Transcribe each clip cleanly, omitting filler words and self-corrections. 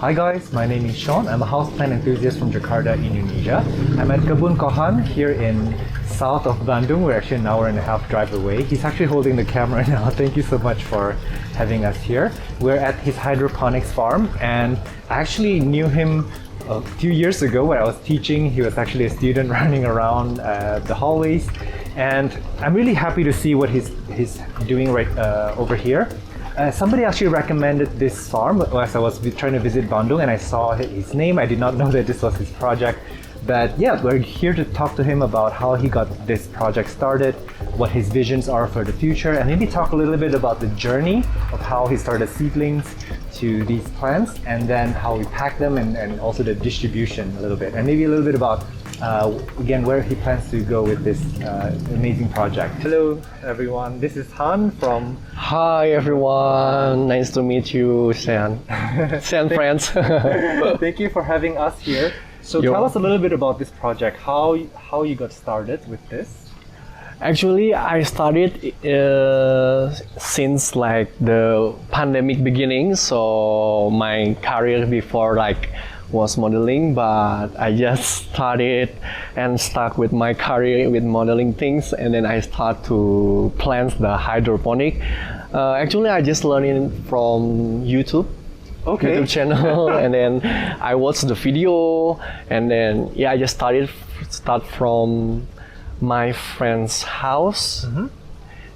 Hi guys, my name is Sean. I'm a houseplant enthusiast from Jakarta, Indonesia. I'm at Kebun Kohan here in south of Bandung. We're actually an hour and a half drive away. He's actually holding the camera now. Thank you so much for having us here. We're at his hydroponics farm, and I actually knew him a few years ago when I was teaching. He was actually a student running around the hallways, and I'm really happy to see what he's doing right over here. Somebody actually recommended this farm as I was trying to visit Bandung, and I saw his name. I did not know that this was his project. But yeah, we're here to talk to him about how he got this project started, what his visions are for the future, and maybe talk a little bit about the journey of how he started seedlings to these plants, and then how we pack them, and also the distribution a little bit, and maybe a little bit about again where he plans to go with this amazing project. Hello everyone, this is Han from... Hi everyone, nice to meet you, Sean. Sean friends. Thank you for having us here. So tell us a little bit about this project, how you got started with this. Actually, I started since like the pandemic beginning. So my career before was modeling, but I just started and stuck with my career with modeling things, and then I start to plant the hydroponic. Actually, I just learned it from YouTube. Okay. YouTube channel, and then I watched the video, and then I just start from my friend's house,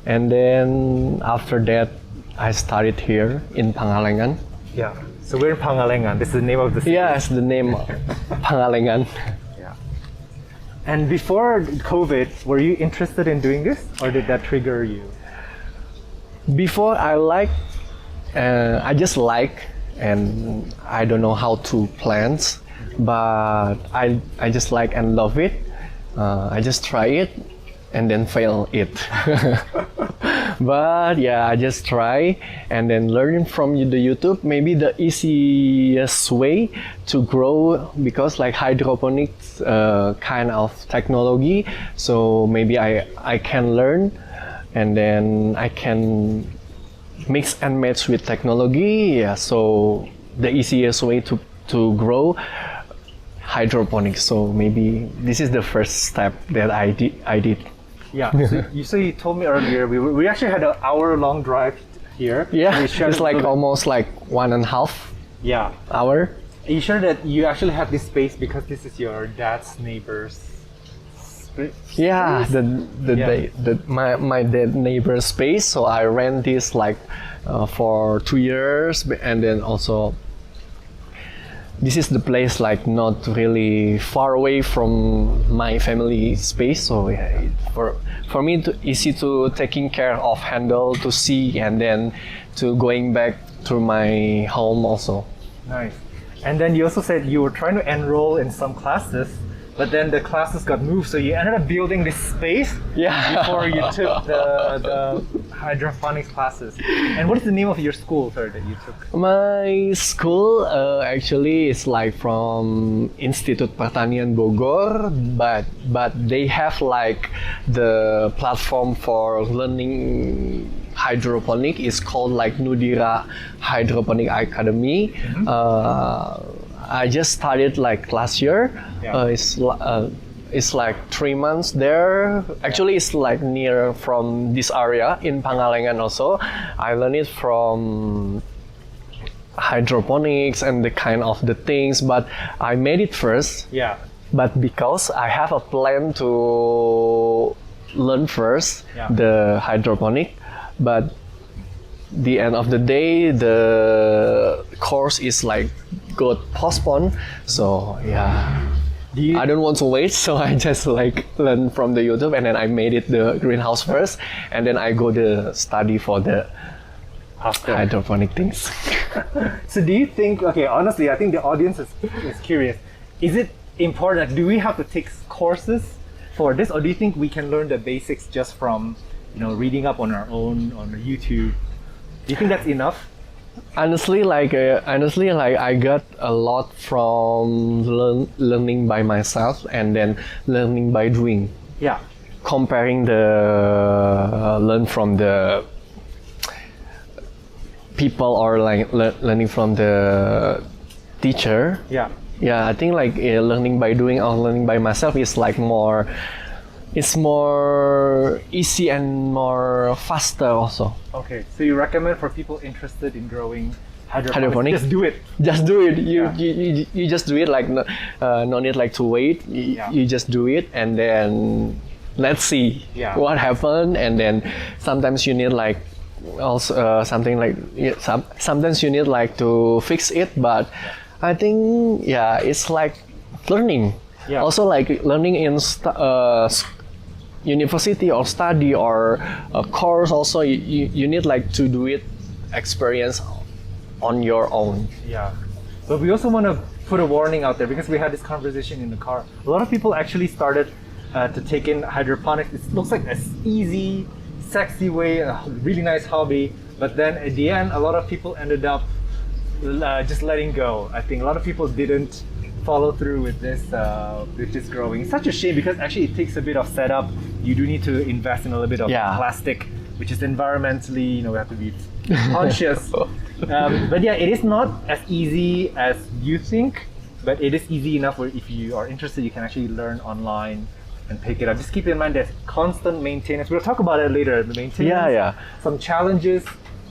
and then after that I started here in Pangalengan. Yeah. So we're in Pangalengan. This is the name of the city. Yes, the name Pangalengan. Yeah. And before COVID, were you interested in doing this, or did that trigger you? Before I just like, and I don't know how to plant, but I just like and love it. I just try it and then fail it. But yeah, I just try and then learn from the YouTube. Maybe the easiest way to grow, because like hydroponics kind of technology, so maybe I can learn, and then I can mix and match with technology. Yeah, so the easiest way to grow hydroponics. So maybe this is the first step that I did. Yeah. So you told me earlier we actually had an hour-long drive here. Yeah, it's like almost like 1.5 hour. Are you sure that you actually have this space because this is your dad's neighbor's space? Yeah, my dad neighbor's space. So I rent this for 2 years, and then also this is the place like not really far away from my family space. So yeah, for me easy to taking care of, handle, to see, and then to going back to my home also. Nice. And then you also said you were trying to enroll in some classes, but then the classes got moved, so you ended up building this space before you took the hydroponics classes. And what is the name of your school, sir, that you took? My school actually is like from Institut Pertanian Bogor, but they have like the platform for learning hydroponic is called like Nudira Hydroponic Academy. I just started like last year. It's like 3 months there. Actually, it's like near from this area in Pangalengan also. I learned it from hydroponics and the kind of the things, but I made it first. Yeah. But because I have a plan to learn first the hydroponic, but the end of the day the course is like got postponed, so I don't want to wait, so I just like learn from the YouTube, and then I made it the greenhouse first, and then I go to study for the hydroponic things. So do you think, okay, honestly, I think the audience is curious, is it important, do we have to take courses for this, or do you think we can learn the basics just from reading up on our own on YouTube? Do you think that's enough? Honestly, I got a lot from learning by myself, and then learning by doing. Yeah. Comparing the learn from the people, or like learning from the teacher. Yeah. Yeah, I think like learning by doing or learning by myself is like more, it's more easy and more faster also. Okay, so you recommend for people interested in growing Hydroponics? just do it. Just do it. Yeah. You just do it, like no need like to wait. You just do it, and then let's see what happened. And then sometimes you need like also something like sometimes you need like to fix it, but I think it's like learning. Yeah. Also like learning in university or study or a course. Also you need like to do it experience on your own. Yeah. But we also want to put a warning out there because we had this conversation in the car. A lot of people actually started to take in hydroponics. It looks like an easy, sexy way, a really nice hobby. But then at the end, a lot of people ended up just letting go. I think a lot of people didn't follow through with this growing. It's such a shame because actually it takes a bit of setup. You do need to invest in a little bit of plastic, which is environmentally, we have to be conscious. But yeah, it is not as easy as you think, but it is easy enough where if you are interested, you can actually learn online and pick it up. Just keep in mind there's constant maintenance. We'll talk about it later. The maintenance, some challenges,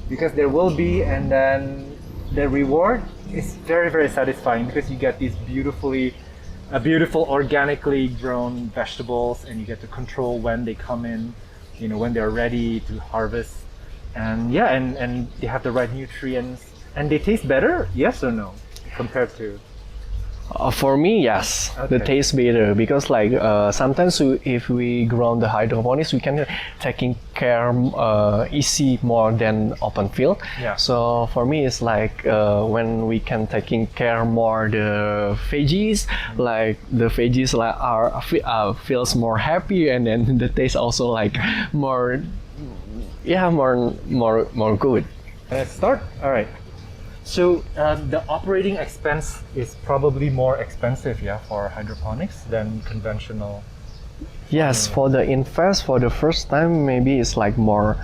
because there will be, and then the reward is very, very satisfying because you get these beautiful organically grown vegetables, and you get to control when they come in, when they're ready to harvest. And and they have the right nutrients, and they taste better, yes or no, compared to? For me, yes, the taste better because like sometimes if we grow the hydroponics, we can taking care easy more than open field. Yeah. So for me, it's like when we can taking care more the veggies, like the veggies like feels more happy, and then the taste also like more good. Let's start. All right. So the operating expense is probably more expensive, for hydroponics than conventional. Yes, for the invest for the first time, maybe it's like more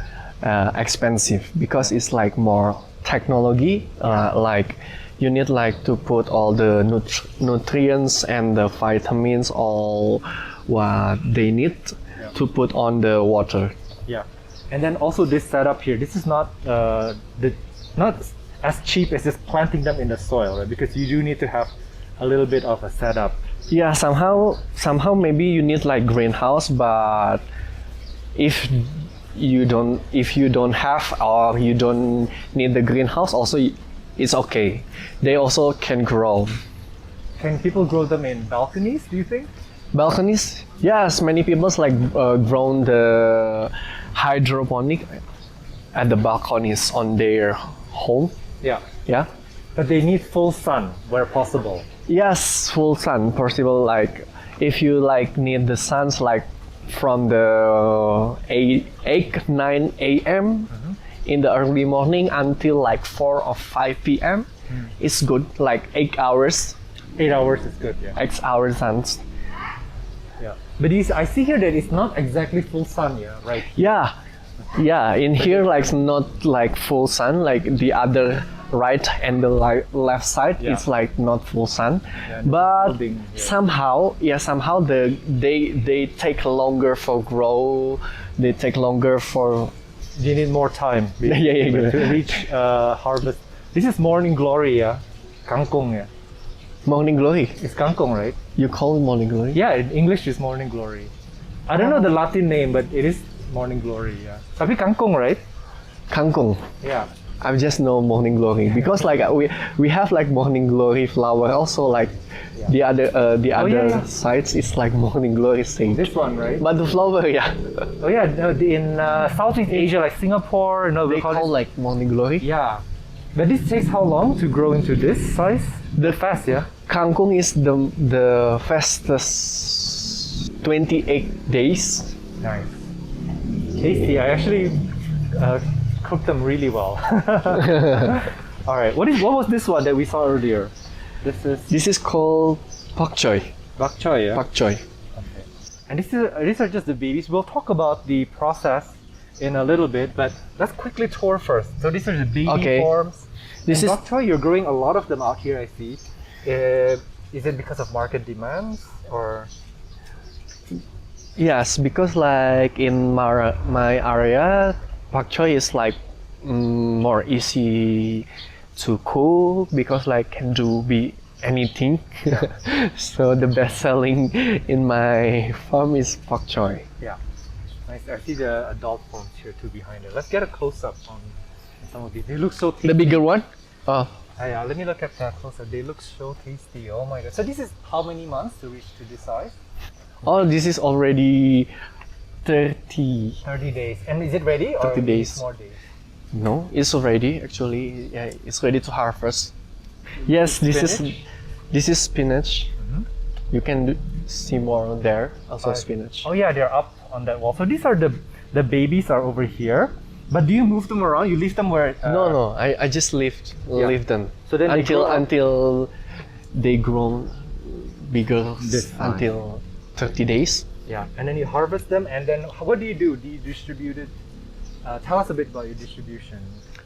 expensive because it's like more technology. Like you need like to put all the nutrients and the vitamins, all what they need to put on the water. Yeah, and then also this setup here. This is not not as cheap as just planting them in the soil, right? Because you do need to have a little bit of a setup. Yeah, somehow maybe you need like greenhouse, but if you don't have or you don't need the greenhouse, also it's okay. They also can grow. Can people grow them in balconies, do you think? Balconies? Yes, many people's like grown the hydroponic at the balconies on their home. Yeah. But they need full sun where possible. Yes, full sun possible. Like if you like need the suns like from the 9 a.m. In the early morning until like 4 or 5 p.m. It's good. Like 8 hours. 8 hours is good. Yeah. 8 hours suns. Yeah. But I see here that it's not exactly full sun. Yeah. Right. Yeah, in here like not like full sun, like the other right and the left side it's like not full sun, but somehow they take longer for grow. They take longer for. You need more time. To reach harvest. This is morning glory, kangkong, Morning glory. It's kangkong, right? You call it morning glory? Yeah, in English it's morning glory. I don't know the Latin name, but it is morning glory. Tapi kangkong, right? Kangkong. Yeah. I just know morning glory because like we have like morning glory flower also, like the other sides is like morning glory thing. This one, right? But the flower, Oh yeah, in Southeast Asia, like Singapore, they call like morning glory. Yeah. But this takes how long to grow into this size? The fast, Kangkong is the fastest 28 days. Nice. Tasty. I actually cooked them really well. All right. What was this one that we saw earlier? This is called pak choy. Bok choy, yeah. Pak choy. Okay. And these are just the babies. We'll talk about the process in a little bit, but let's quickly tour first. So these are the baby forms. This is bok choy. You're growing a lot of them out here, I see. Is it because of market demands or? Yes, because like in my area, pak choy is like more easy to cook because like can do be anything. So the best selling in my farm is pak choy. Yeah. Nice. I see the adult forms here too behind it. Let's get a close up on some of these. They look so tasty. The bigger one? Oh, Yeah, let me look at that closer. They look so tasty. Oh my god. So this is how many months to reach to this size? oh, this is already 30. 30 days. And is it ready or 30 days. more days? No, it's already actually. Yeah, it's ready to harvest. Yes, this is spinach. You can see more there. Also spinach. Oh yeah, they're up on that wall. So these are the babies are over here. But do you move them around? You leave them where? No. I just leave them. So then they grow up. until they grow bigger This time. until 30 days. Yeah, and then you harvest them, and then what do? Do you distribute it? Tell us a bit about your distribution.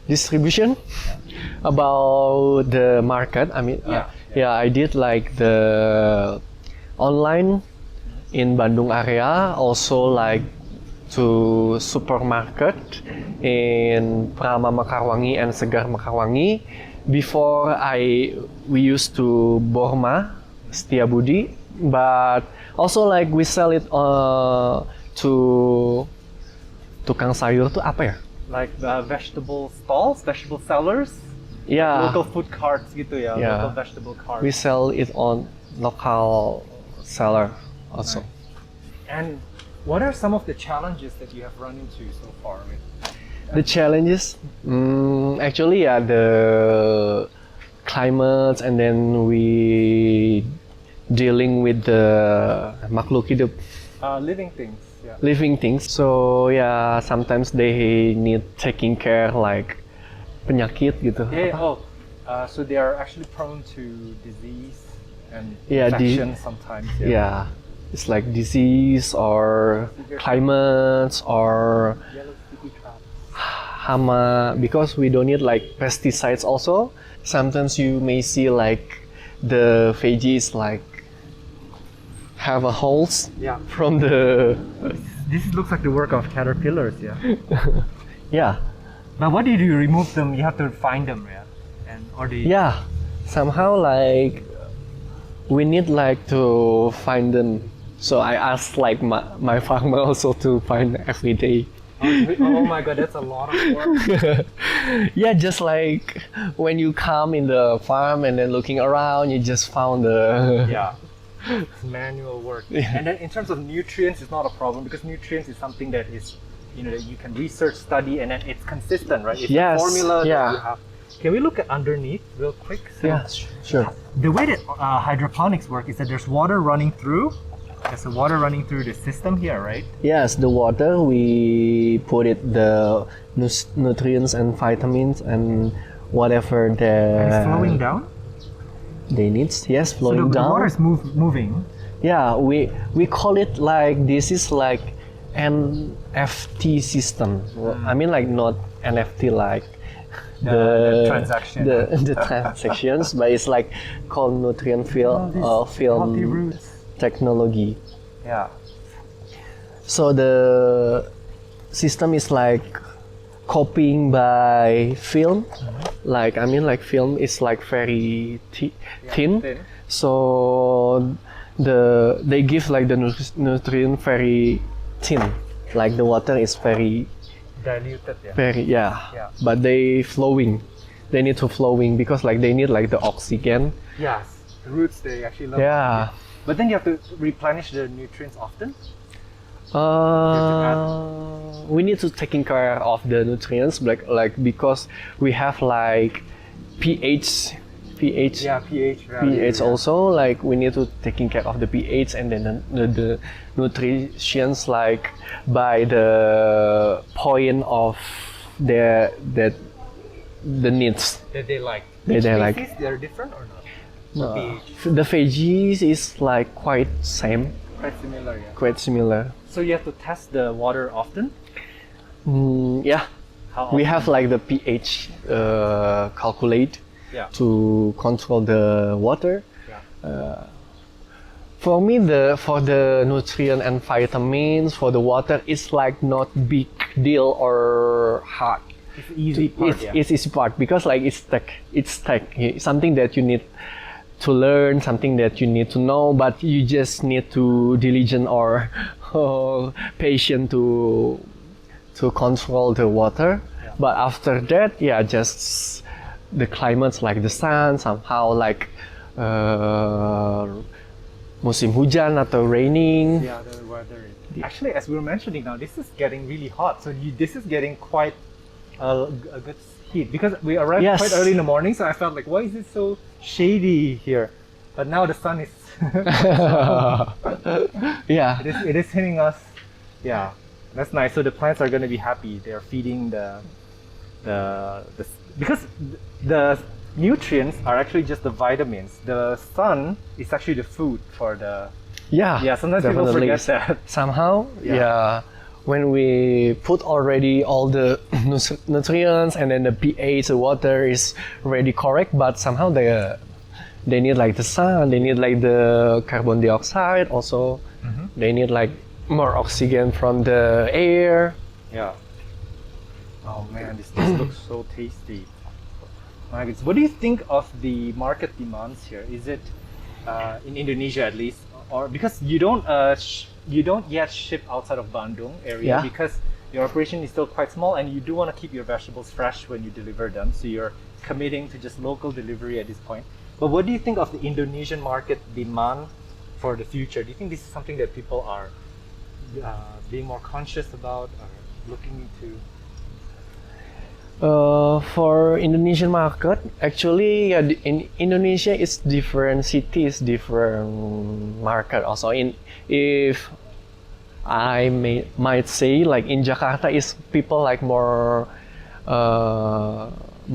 Distribution about the market. I mean, I did like the online in Bandung area, also like to supermarket in Prama Mekarwangi and Segar Mekarwangi. Before we used to Borma, Setiabudi, but also like we sell it to tukang sayur tuh apa ya? Like vegetable stalls, vegetable sellers, Yeah. local food carts gitu ya, Yeah. local vegetable carts. We sell it on local seller also. And what are some of the challenges that you have run into so far with? The challenges, actually, the climate, and then we dealing with the makhluk hidup, Living things, yeah. living things. So yeah, sometimes they need taking care like penyakit gitu. So they are actually prone to disease and Yeah, infection sometimes. Yeah, it's like disease or climates or Yellow sticky crabs. hama, because we don't need like pesticides also. Sometimes you may see like the veggies like have a holes Yeah. from the This looks like the work of caterpillars, yeah. yeah But what do you do? You remove them. You have to find them, yeah. Or do you? yeah somehow like we need like to find them. So I asked like my farmer also to find every day. Oh my god, that's a lot of work. Yeah, just like when you come in the farm and then looking around, you just found the Yeah. It's manual work. And then in terms of nutrients, it's not a problem because nutrients is something that is, that you can research, study, and then it's consistent, right? It's Yes, a formula yeah. that you have. Can we look at underneath real quick? So Yeah, sure. the way that hydroponics work is that there's water running through. There's the water running through the system here, right? Yes, the water we put it the nutrients and vitamins and whatever And it's flowing the down. they need. Yes, So flowing the down. water is moving. Yeah, we call it like this is like NFT system. I mean like not NFT like The transaction. the transactions, but it's like called nutrient film Healthy film roots. technology. Yeah. So the system is like copying by film. Like like film is like very thin. thin. So they give like the nutrient very thin. Like the water is very Diluted, yeah. Yeah. But they flowing. They need to flowing because like they need like the oxygen. Yes. The roots, they actually love Yeah. But then you have to replenish the nutrients often. We need to taking care of the nutrients like because we have like pH Yeah, pH value. pH also like we need to taking care of the pH and then the nutrients like by the point of the needs. That they like. They Each like. species, they're different or not? pH. The veggies is like quite same, Quite similar, yeah. quite similar. So you have to test the water often? Yeah, How we often? have like the pH calculate. Yeah. to control the water. Yeah. For me, for the nutrient and vitamins for the water, it's like not big deal or hard. It's easy part. It's easy part because like it's something that you need to learn, something that you need to know, but you just need to diligent or patient to control the water. Yeah. But after that, yeah, just the climates like the sun somehow like musim hujan atau raining. Yeah, the weather. Actually, as we were mentioning now, this is getting really hot. So this is getting quite a good heat because we arrived Yes. quite early in the morning. So I felt like, why is it so shady here? But now the sun is. Yeah. It is hitting us. Yeah, that's nice. So the plants are going to be happy. They're feeding the because the nutrients are actually just the vitamins. The sun is actually the food for the. Yeah. Sometimes people definitely. forget that. Somehow, Yeah. yeah. When we put already all the nutrients and then the pH, the water is already correct, but somehow they need like the sun, they need like the carbon dioxide also, they need like more oxygen from the air. Yeah. Oh man, this looks so tasty. My goodness. What do you think of the market demands here? Is it in Indonesia at least, or because you don't yet ship outside of Bandung area Yeah. because your operation is still quite small and you do want to keep your vegetables fresh when you deliver them, so you're committing to just local delivery at this point. But what do you think of the Indonesian market demand for the future? Do you think this is something that people are being more conscious about or looking into? For Indonesian market, actually, yeah, in Indonesia, it's different cities, different market. Also, if I might say, like in Jakarta, is people like more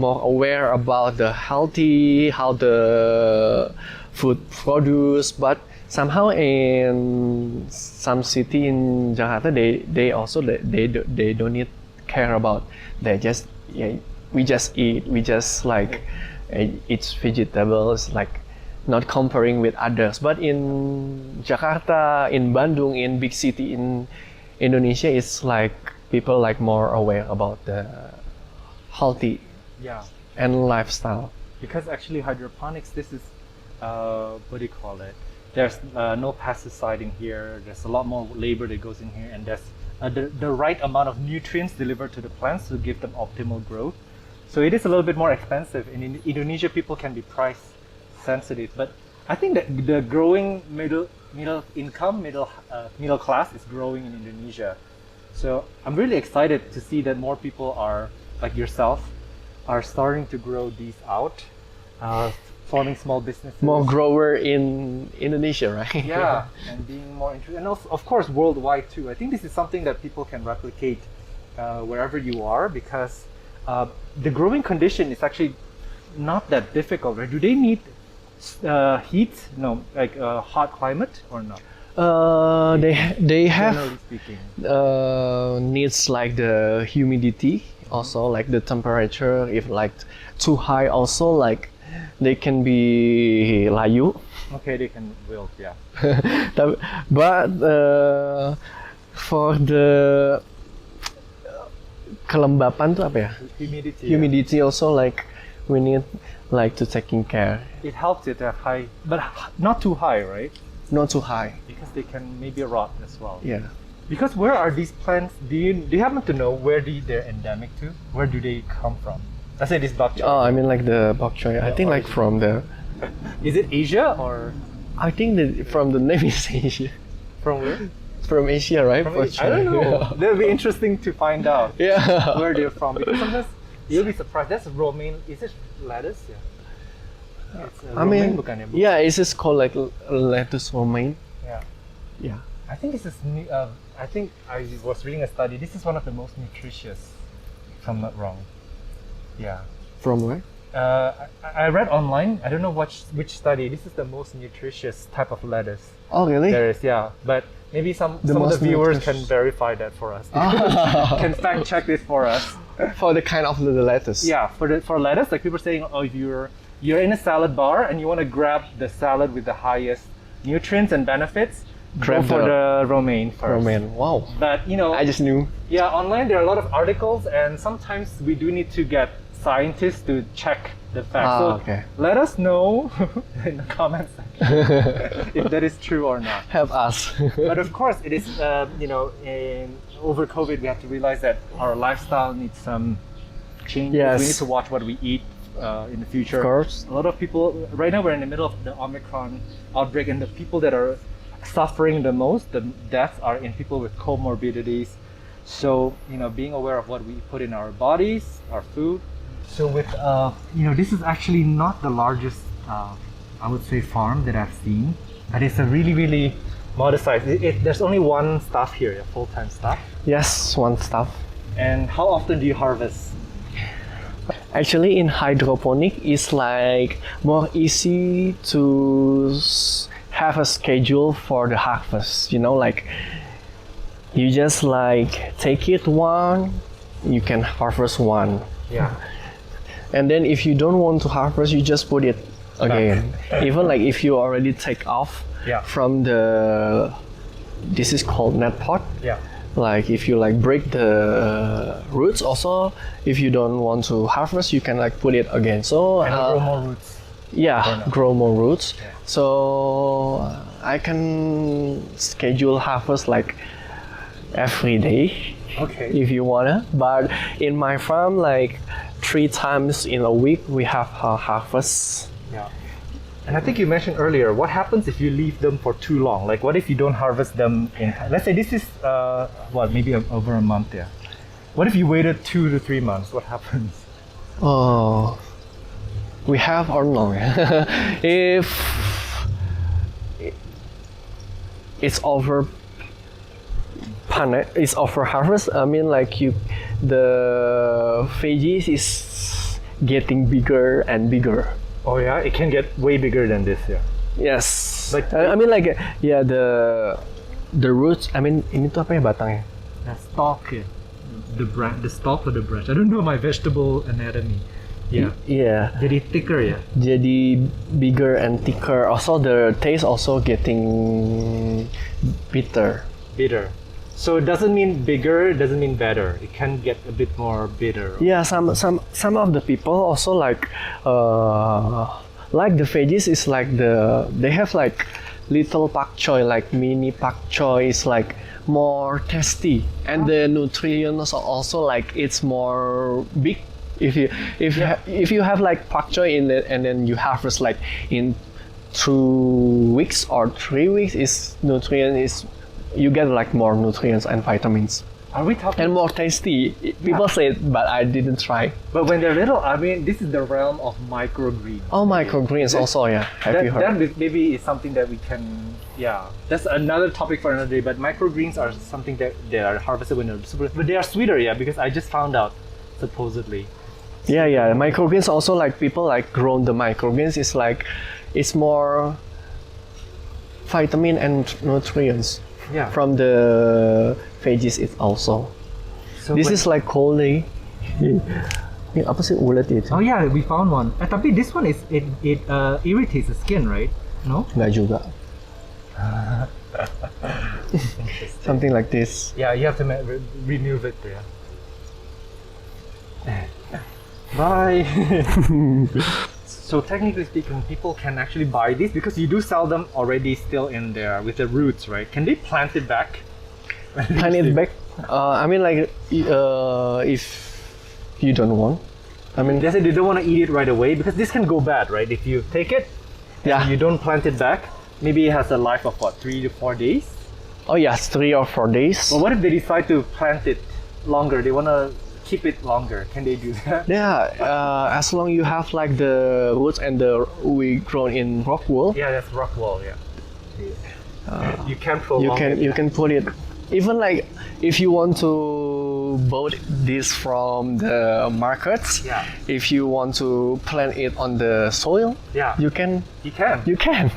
aware about the healthy, how the food produced, but somehow in some city in Jakarta, they don't need care about. They just we just like eat vegetables, like not comparing with others. But in Jakarta, in Bandung, in big city in Indonesia, it's like people like more aware about the healthy Yeah. and lifestyle. Because actually hydroponics, this is what do you call it? There's no pesticide in here. There's a lot more labor that goes in here, and there's the right amount of nutrients delivered to the plants to give them optimal growth. So it is a little bit more expensive. In Indonesia, people can be price sensitive, but I think that the growing middle class is growing in Indonesia. So I'm really excited to see that more people are like yourself are starting to grow these out, forming small businesses. More grower in Indonesia, right? Yeah, and being more interested, and also, of course, worldwide too. I think this is something that people can replicate wherever you are, because the growing condition is actually not that difficult, right? Do they need heat? No, like hot climate or not? They have Generally speaking. needs like the humidity, also like the temperature. If like too high, also like they can be layu. Okay, they can wilt, yeah. But for the kelembapan tuh apa ya? Humidity. Humidity also like we need like to taking care. It helps it to have high, but not too high, right? Not too high. Because they can maybe rot as well. Yeah. Because where are these plants? Do you happen to know where they're endemic to? Where do they come from? Let's say this bok choy. Oh, I mean like the bok choy. I think like from the. Is it Asia or I think from the name is Asia. from where? From Asia, right? From Bok Asia? I don't know. choy. That'll be interesting to find out Yeah. where they're from. Because sometimes you'll be surprised. That's romaine. Is it lettuce? Yeah. It's I mean, romaine bukan ya, Bu? yeah, it's just called like lettuce romaine. Yeah. Yeah. I think this is. I think I was reading a study. This is one of the most nutritious, if I'm not wrong. Yeah. From where? I read online. I don't know which study. This is the most nutritious type of lettuce Oh, really? there is. Yeah, but maybe some of the most viewers can nutritious. verify that for us. Ah. Can fact check this for us. For the kind of the lettuce. Yeah, for lettuce, like people are saying, oh, if you're you're in a salad bar and you want to grab the salad with the highest nutrients and benefits, Grab go for the romaine first. Romaine. Wow. But you know, I just knew. yeah, online there are a lot of articles, and sometimes we do need to get scientists to check the facts. So Okay. let us know in the comments section if that is true or not. Help us. But of course, it is, over COVID, we have to realize that our lifestyle needs some changes. Yes. We need to watch what we eat in the future. Of course. A lot of people, right now we're in the middle of the Omicron outbreak, and the people that are suffering the most, the deaths are in people with comorbidities. So, being aware of what we put in our bodies, our food. So with, this is actually not the largest, I would say, farm that I've seen, but it's a really, really modest size. There's only one staff here, a full-time staff. Yes, one stuff. And how often do you harvest? Actually, in hydroponic, it's like more easy to have a schedule for the harvest. Like you just like take it one, you can harvest one. Yeah. And then if you don't want to harvest, you just put it again. Even like if you already take off Yeah. from this is called net pot. Yeah. Like if you like break the roots also, if you don't want to harvest, you can like put it again. So And grow more roots. yeah, grow more roots. Yeah. So I can schedule harvest like every day Okay. if you wanna. But in my farm, like 3 times in a week, we have a harvest. Yeah. And I think you mentioned earlier, what happens if you leave them for too long? Like, what if you don't harvest them in time? Let's say this is, maybe over a month, yeah. What if you waited 2 to 3 months? What happens? Oh, we have or no? If it's over it's over harvest. I mean, like the veggies is getting bigger and bigger. Oh yeah, it can get way bigger than this, yeah. Yes. Like- I mean, like yeah, the roots. I mean, ini tuh apa ya batangnya? The stalk, yeah. The stalk or the branch. I don't know my vegetable anatomy. Yeah. Yeah. Jadi thicker, yeah. Jadi bigger and thicker. Also, the taste also getting bitter. Bitter. So it doesn't mean bigger, it doesn't mean better. It can get a bit more bitter. Yeah, some of the people also like the veggies is like they have like little pak choy, like mini pak choy is like more tasty, and the nutrients are also like it's more big. If you have like pak choy in it and then you harvest like in 2 weeks or 3 weeks, is nutrient is you get like more nutrients and vitamins Are we talking? and more tasty. People say it, but I didn't try. But when they're little, I mean, this is the realm of microgreens. Oh, microgreens also, yeah. Have you heard? That maybe is something that we can, yeah. That's another topic for another day. But microgreens are something that they are harvested when they're super, but they are sweeter, yeah. Because I just found out, supposedly. Yeah. Microgreens also like people like grown the microgreens is like it's more vitamin and nutrients Yeah. from the veggies it also. So This when- is like coldly. Ini apa sih ulet itu? Oh yeah, we found one. Tapi this one is it irritates the skin, right? No. Nggak juga. Something like this. Yeah, you have to remove it. Yeah. Bye. So technically speaking, people can actually buy these because you do sell them already still in there with the roots, right? Can they plant it back? Plant it back. I mean like if you don't want. I mean They say they don't want to eat it right away because this can go bad, right? If you take it, yeah. you don't plant it back, maybe it has a life of what, 3 to 4 days? Oh yes, 3 or 4 days. Well, what if they decide to plant it longer? They want to keep it longer. Can they do that? Yeah, as long you have like the roots and the we grown in Rockwool, Yeah, that's Rockwool. Yeah. You can prolong you can put it. Even like if you want to buy this from the markets, Yeah. if you want to plant it on the soil, Yeah. you can. You can. You can.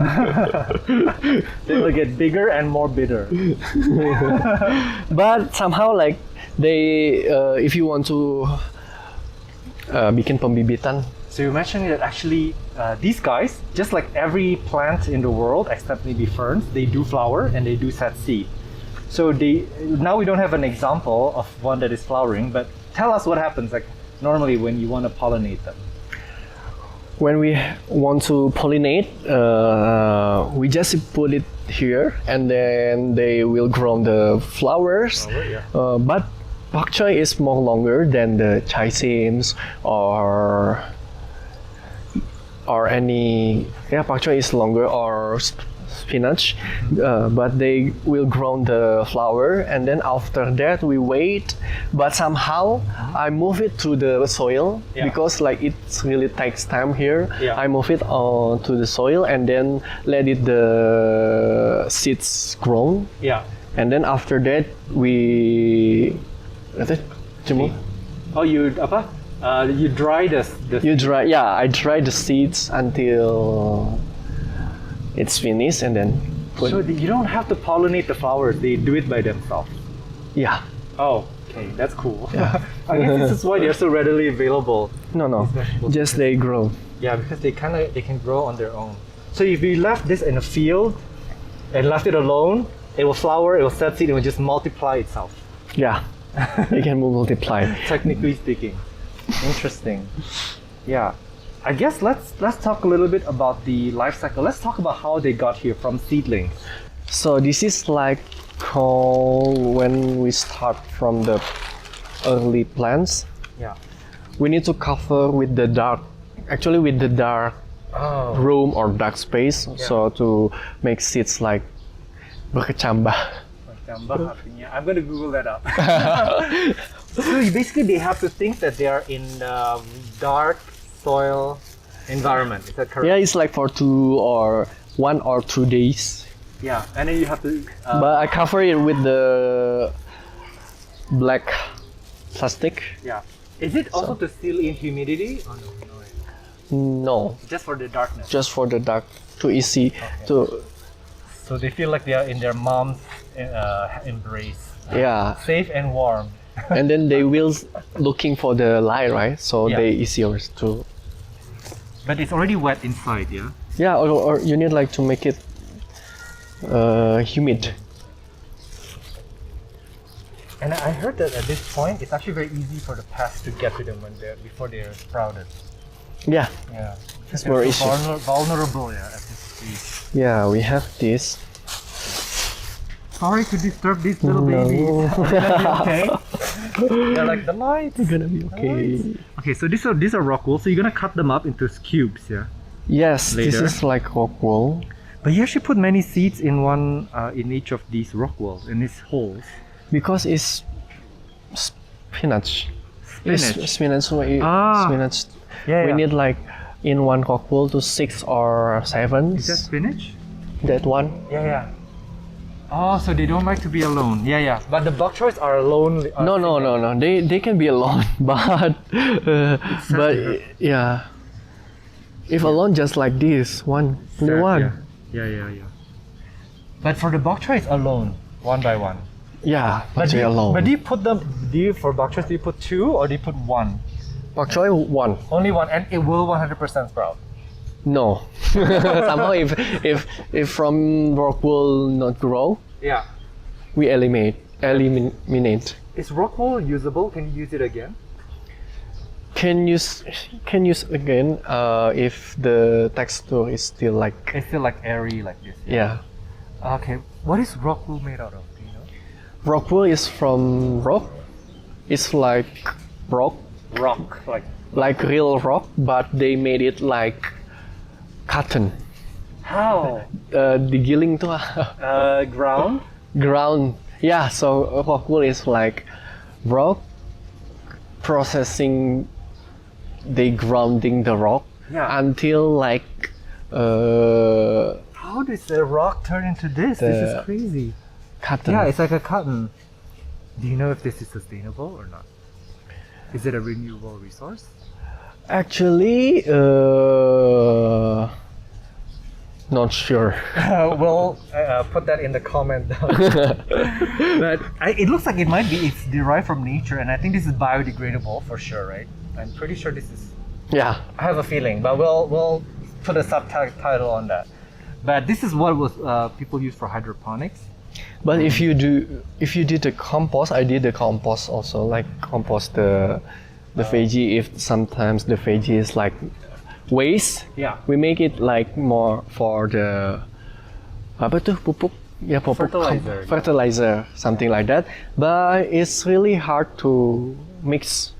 They will get bigger and more bitter. But somehow like they, if you want to bikin pembibitan So you mentioned that actually these guys, just like every plant in the world except maybe ferns, they do flower and they do set seed. So now we don't have an example of one that is flowering, but tell us what happens like normally when you want to pollinate them. When we want to pollinate, we just put it here and then they will grow the flowers. But bok choy is more longer than the chisems or any bok choy is longer or spinach, but they will grow the flower and then after that we wait, but somehow I move it to the soil because like it really takes time here. I move it on to the soil and then let it the seeds grow, and then after that we you dry I dry the seeds until it's finished and then So you don't have to pollinate the flowers, they do it by themselves. Oh, okay, that's cool. I guess this is why they're so readily available. No, just they grow. Yeah, because they can grow on their own. So if you left this in a field and left it alone, it will flower, it will set seed, it will just multiply itself. It can multiply. Technically speaking. Interesting. Yeah. I guess let's talk a little bit about the life cycle. Let's talk about how they got here from seedlings. So this is like when we start from the early plants. We need to cover with the dark room or dark space, so to make seeds like berkecambah. I'm going to Google that up. So basically they have to think that they are in dark soil environment. Is that correct? Yeah, it's like for 1 or 2 days. Yeah, and then you have to... but I cover it with the black plastic. Yeah. Is it also to seal in humidity? Oh, no. Just for the darkness? Just for the dark, too easy to... So they feel like they are in their mom's embrace. Safe and warm. And then they will looking for the light, right? So they easier to... But it's already wet inside, yeah? Yeah, or you need like to make it humid. And I heard that at this point, it's actually very easy for the pests to get to them before they're sprouted. Yeah. It's very easy. Vulnerable, at this stage. Yeah, we have this. Sorry to disturb these little babies. Are they gonna be okay? They're like, the lights. They're gonna be okay. Okay, so these are Rockwool. So you're gonna cut them up into cubes, yeah? Yes, later. This is like Rockwool. But you actually put many seeds in in each of these Rockwool, in these holes. Because it's spinach. Spinach. We need like in one Rockwool to 6 or 7. Is that spinach? That one? Yeah. Oh, so they don't like to be alone. Yeah. But the bok choys are alone. No. They can be alone, but yeah. If alone, just like this, one. Yeah. But for the bok choys, alone, one by one. Yeah, but they alone. But do you put them? For bok choys, do you put 2 or do you put 1? Bok choy 1. Only 1, and it will 100% sprout. No. Somehow if from Rockwool not grow, we eliminate. Is Rockwool usable? Can you use it again? Can use again if the texture is still like... It's still like airy like this. Yeah. Okay. What is Rockwool made out of? Do you know? Rockwool is from rock. It's like rock. Like real rock, but they made it like cotton. How? Digiling tuh. Ground? Ground. Yeah, so Rockwool is like rock processing, they grounding the rock until like how does the rock turn into this? This is crazy. Cotton. Yeah, it's like a cotton. Do you know if this is sustainable or not? Is it a renewable resource? Actually, not sure. We'll put that in the comment down. But it looks like it's derived from nature, and I think this is biodegradable for sure, right? I'm pretty sure this is. Yeah. I have a feeling, but we'll put a subtitle on that. But this is what was people use for hydroponics. But if you did the compost, I did the compost also, like compost the veggie. If sometimes the veggie is like waste, Yeah. we make it like more for the apa tuh pupuk? Yeah, pupuk Fertilizer. fertilizer, something like that. But it's really hard to mix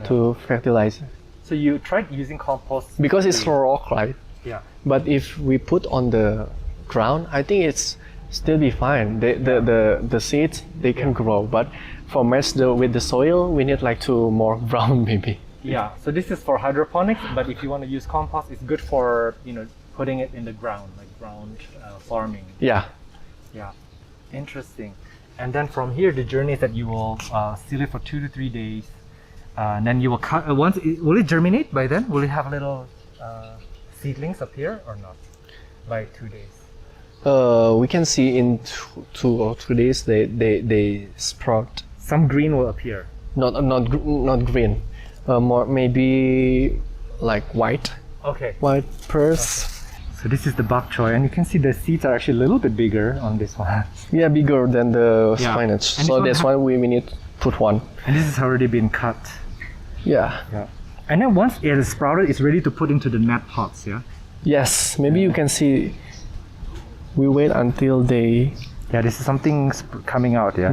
to fertilizer So you tried using compost because it's rock, right? Yeah. But if we put on the ground, I think it's still be fine. The seeds they can grow, but for mix with the soil, we need like two more brown maybe. Yeah. So this is for hydroponics, but if you want to use compost, it's good for putting it in the ground, like ground farming. Yeah. Yeah. Interesting. And then from here, the journey is that you will seal it for 2 to 3 days, and then you will cut. Will it germinate by then? Will it have little seedlings up here or not? By 2 days. We can see in 2 or 3 days they sprout. Some green will appear. Not green, more maybe like white Okay. purse. So this is the bok choy, and you can see the seeds are actually a little bit bigger on this one. Yeah, bigger than the Yeah. spinach. And So this that's one why we need to put one. And this has already been cut. Yeah. Yeah. And then once it is sprouted, it's ready to put into the net pots. Yeah. Yes. Maybe you can see. We wait until they. Yeah. This is something coming out. Yeah.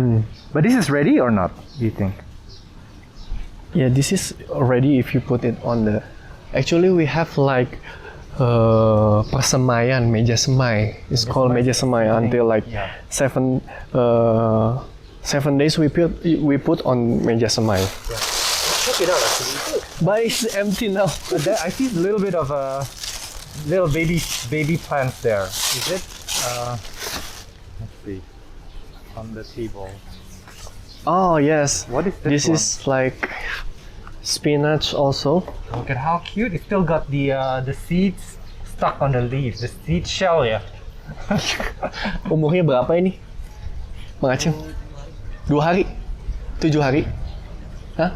But this is ready or not? Do you think? Yeah, this is already if you put it on the. Actually, we have like persemaian, meja semai. It's called meja semai until like Yeah. 7 days we put on meja semai. Check it out. Actually. But it's empty now. But there, I see a little bit of a little baby plants there. Is it? Let's see. On the table. Oh yes. What is This one? is like spinach also. Look at how cute. It still got the seeds stuck on the leaves. The seed shell, yeah. Umurnya berapa ini? Mang Aceng? 2 hari? 7 hari? Hah?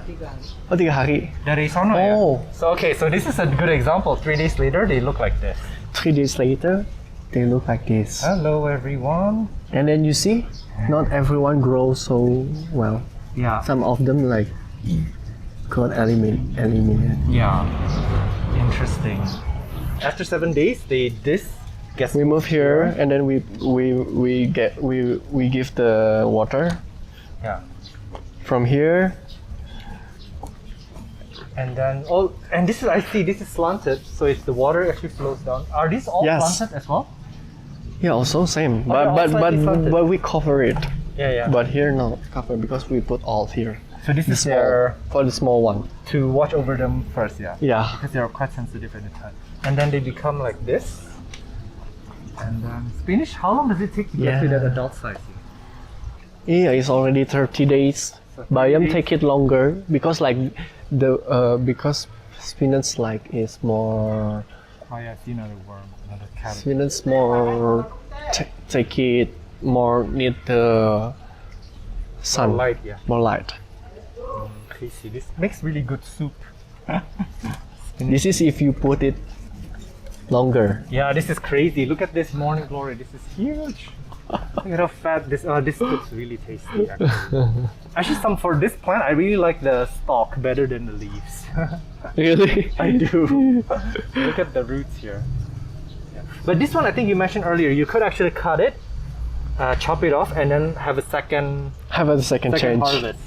Oh 3 hari. Dari sono, Oh. yeah. So okay, so this is a good example. 3 days later, they look like this. 3 days later, they look like this. Hello, everyone. And then you see, not everyone grows so well. Yeah. Some of them like got eliminated. Yeah. Interesting. After 7 days, guess We move here and then we give the water Yeah. from here. And then this is slanted, so it's the water actually flows down. Are these all Yes. slanted as well? Yeah, also same. Oh, they're all slightly slanted. But we cover it. Yeah, yeah. But here not cover because we put all here. so this is Small, for the small one. to watch over them first, yeah. Yeah. Because they are quite sensitive at the time. And then they become like this. And then spinach, how long does it take to get to Yeah. that adult size? Yeah, it's already 30 days. So 30 Bayam days. take it longer because like because spinach like is more Oh yeah, I see another worm, another carrot. spinach more take it more need the sun More light, yeah. more light. Tasty. This makes really good soup. This is if you put it longer. Yeah, this is crazy. Look at this morning glory. This is huge. Look at how fat this. This looks really tasty. Actually, for this plant, I really like the stalk better than the leaves. Really? I do. Look at the roots here. Yeah. But this one, I think you mentioned earlier, you could actually cut it, chop it off, and then have a second Have a second change harvest.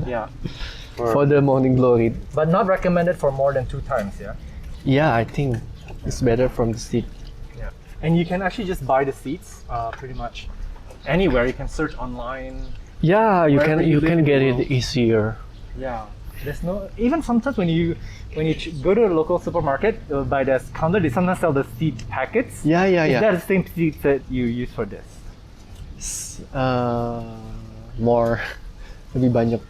Yeah. for the morning glory. But not recommended for more than 2 times. Yeah. Yeah, I think it's better from the seed. Yeah. And you can actually just buy the seeds pretty much anywhere. You can search online. Yeah, you Wherever can you you live can in the get world. it easier. Yeah. There's no even sometimes when you go to a local supermarket by the counter, they sometimes sell the seed packets. Yeah, yeah, Is yeah. that the same seeds that you use for this? More lebih banyak.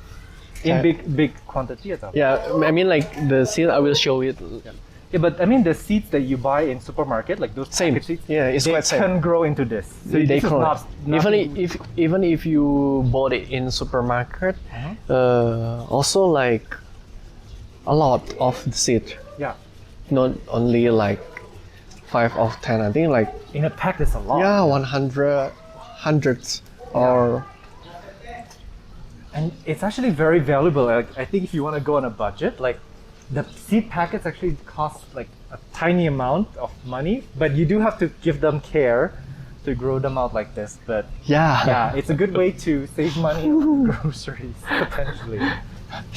In big quantity atau? Yeah, I mean like the seed I will show it. Yeah, but I mean the seeds that you buy in supermarket, like those Same. packet seeds, Yeah, it's they quite same. can grow into this. So They this is can not even if you bought it in supermarket, also like a lot of the seed Yeah. Not only like 5 or 10, I think like In a pack, that's a lot. yeah, 100, hundreds or And it's actually very valuable. Like, I think if you want to go on a budget, like the seed packets actually cost like a tiny amount of money, but you do have to give them care to grow them out like this. But yeah, it's a good way to save money on groceries potentially.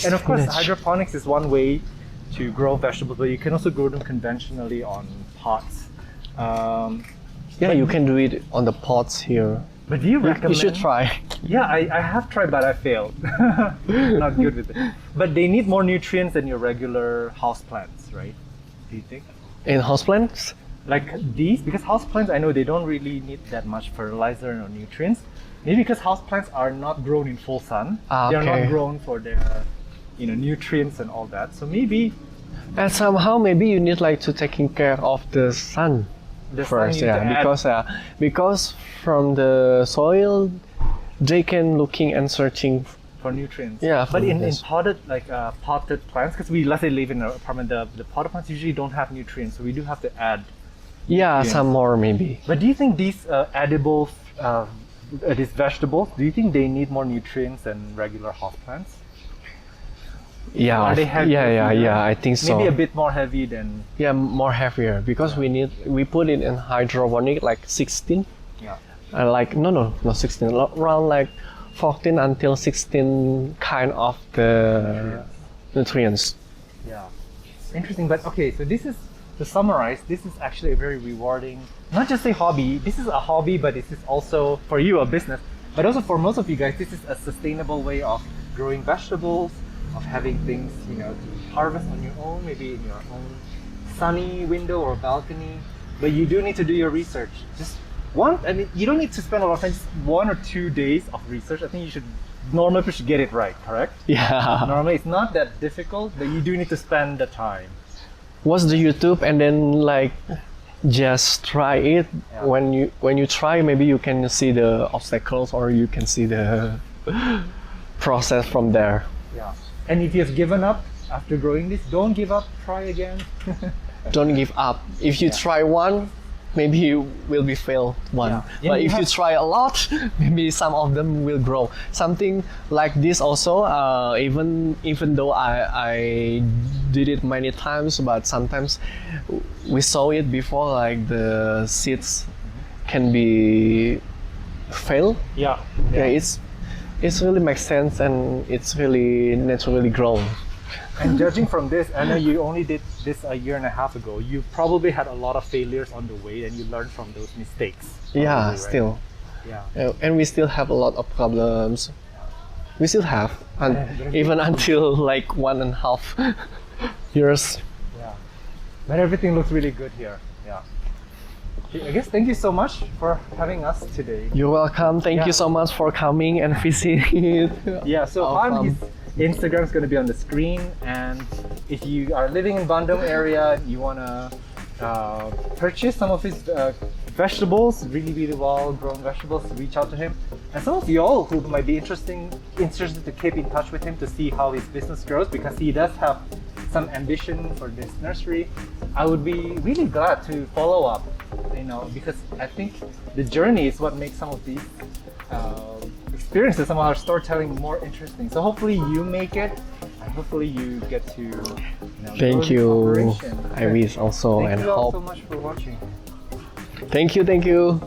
And of course, Spinach. hydroponics is one way to grow vegetables, but you can also grow them conventionally on pots. Yeah, you can do it on the pots here. But do you recommend? You should try. Yeah, I have tried, but I failed. Not good with it. But they need more nutrients than your regular houseplants, right? Do you think? In houseplants? Like these, because houseplants, I know they don't really need that much fertilizer or nutrients. Maybe because houseplants are not grown in full sun. They're Okay. not grown for their, nutrients and all that. So maybe And somehow maybe you need like to taking care of the sun the sun first, you need to add- because from the soil they can looking and searching. for nutrients. Yeah, But for in nutrients. potted potted plants, because let's say live in an apartment, the potted plants usually don't have nutrients, so we do have to add. Yeah, Yes. some more maybe. But do you think these edible, these vegetables, do you think they need more nutrients than regular houseplants? Yeah, Are they heavier yeah, feeder? I think so. Maybe a bit more heavy than. Yeah, more heavier because we put it in hydroponic like 16. Yeah. Like not 16, around like 14 until 16 kind of the nutrients. Yeah. Interesting, but okay, so this is, to summarize, this is actually a very rewarding, not just a hobby, this is a hobby, but this is also, for you, a business, but also for most of you guys, this is a sustainable way of growing vegetables, of having things, to harvest on your own, maybe in your own sunny window or balcony, but you do need to do your research. Just you don't need to spend a lot of time, just 1 or 2 days of research. I think normally you should get it right, correct? Yeah. Normally it's not that difficult, but you do need to spend the time. Watch the YouTube and then like just try it. Yeah. When you try, maybe you can see the obstacles or you can see the process from there. Yeah. And if you've given up after growing this, don't give up, try again. Don't give up. If you Yeah. try one, maybe you will be failed one. Yeah. Yeah, But you if you have- try a lot, maybe some of them will grow. Something like this also, even though I did it many times, but sometimes we saw it before, like the seeds can be fail. Yeah. Yeah, it's really makes sense and it's really naturally grown. And judging from this, I know you only did this a year and a half ago. You probably had a lot of failures on the way and you learned from those mistakes. Yeah, probably, right? still. Yeah. And we still have a lot of problems. We still have, and even until like 1.5 years. Yeah. But everything looks really good here. Yeah. I guess thank you so much for having us today. You're welcome. Thank Yeah. you so much for coming and visiting. Yeah, so Awesome. his Instagram is going to be on the screen, and if you are living in Bandung area and you want to purchase some of his vegetables, really well grown vegetables, reach out to him. And some of y'all who might be interested to keep in touch with him to see how his business grows, because he does have some ambition for this nursery, I would be really glad to follow up, because I think the journey is what makes some of these experiences, some of our storytelling more interesting. So hopefully you make it, and hopefully you get to grow Thank this you. operation. I wish also Thank and you all hope. so much for watching. Thank you. Thank you.